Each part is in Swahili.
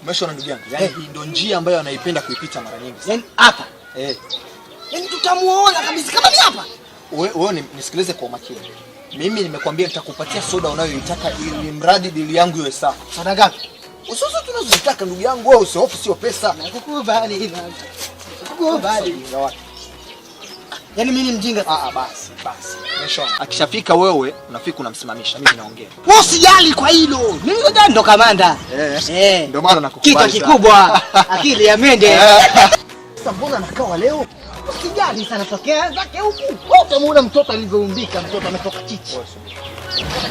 Umeshaona ndugu yangu? Yaani hii ndio njia ambayo anaipenda kuipita mara nyingi. Yaani hapa. Yaani tutamuona kabisa kama ni hapa. Wewe nisikilize kwa makini. Mimi nimekwambia nitakupatia soda unayoitaka ili mradi dili yangu iwe sawa. Soda ngapi? Usoso tunazotaka ndugu yangu, wewe usihofu, sio pesa. Nakukubali hivi. Nakukubali. Yaani mimi ni mjinga. Basi. Umeshaona. Akishafika wewe unafika unamsimamisha, mimi naongea. Wewe usijali kwa hilo. Mimi ndo kamanda. Ndio maana nakukubali. Kitu kikubwa. Akili ya mende. Sasa mbona anakaa leo? Usijali sana, tokea zake huku. Wewe utamuona mtoto alivyoumbika, mtoto ametoka chichi.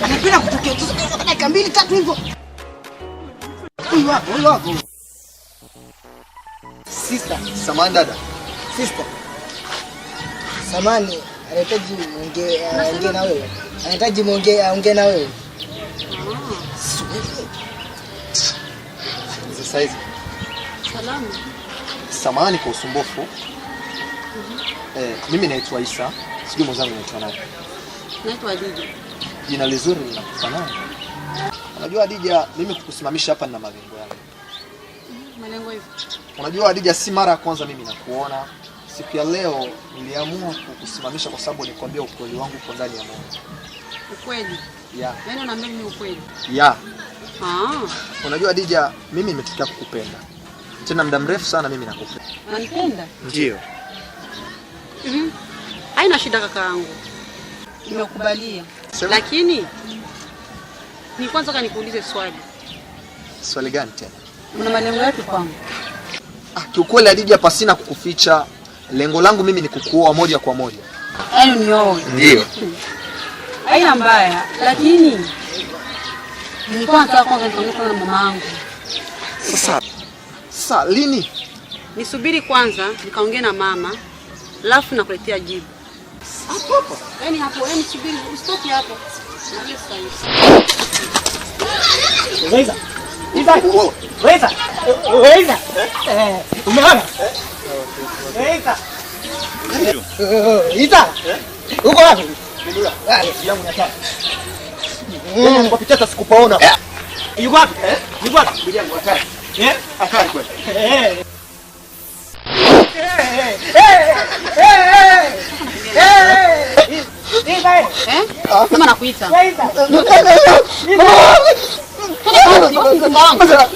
Anapenda kutokea tu dakika 2 3 hivyo. Huyu wako. Sister, samani dada. Sister. Samani, anahitaji ongea na wewe. Anahitaji ongea na wewe. Sasa hizi. Salamu. Samahani kwa usumbufu. Mimi naitwa Isa. Sijui mwenzangu anaitwa nani? Naitwa Adija. Jina lizuri linakufanana. Unajua Adija, mimi kukusimamisha hapa nina malengo yangu. Malengo hivi. Unajua Adija, si mara ya kwanza mimi nakuona. Siku ya leo niliamua kukusimamisha kwa sababu nikwambia ukweli wangu uko ndani ya moyo. Ukweli? Yeah. Yaani unaambia mimi ukweli? Yeah. Unajua Adija, mimi nimetokea kukupenda. Tena muda mrefu sana mimi nakupenda. Unanipenda? Ndio. Haina shida kakaangu. Nimekubalia. Lakini ni kwanza kanikuulize swali. Swali gani tena? Una malengo yapi kwangu? Kiukweli Adija, pasina kukuficha, lengo langu mimi ni kukuoa moja kwa moja. Yaani unioe? Ndio. Haina mbaya, lakini nilikuwa nataka kwanza nikaonane na mamangu. Sasa lini? Nisubiri kwanza nikaongea na mama, alafu nakuletea jibu. Hapo. Yaani hapo, yaani subiri, usitoke hapo. Weza. Umeona? Weza. Isa. Uko wapi? Ndio. Yangu ni hatari. Nikapita hata sikupaona. Yuko wapi? Yuko wapi? Bibi yangu hatari. Hatari kweli. Kama nakuita. Mama.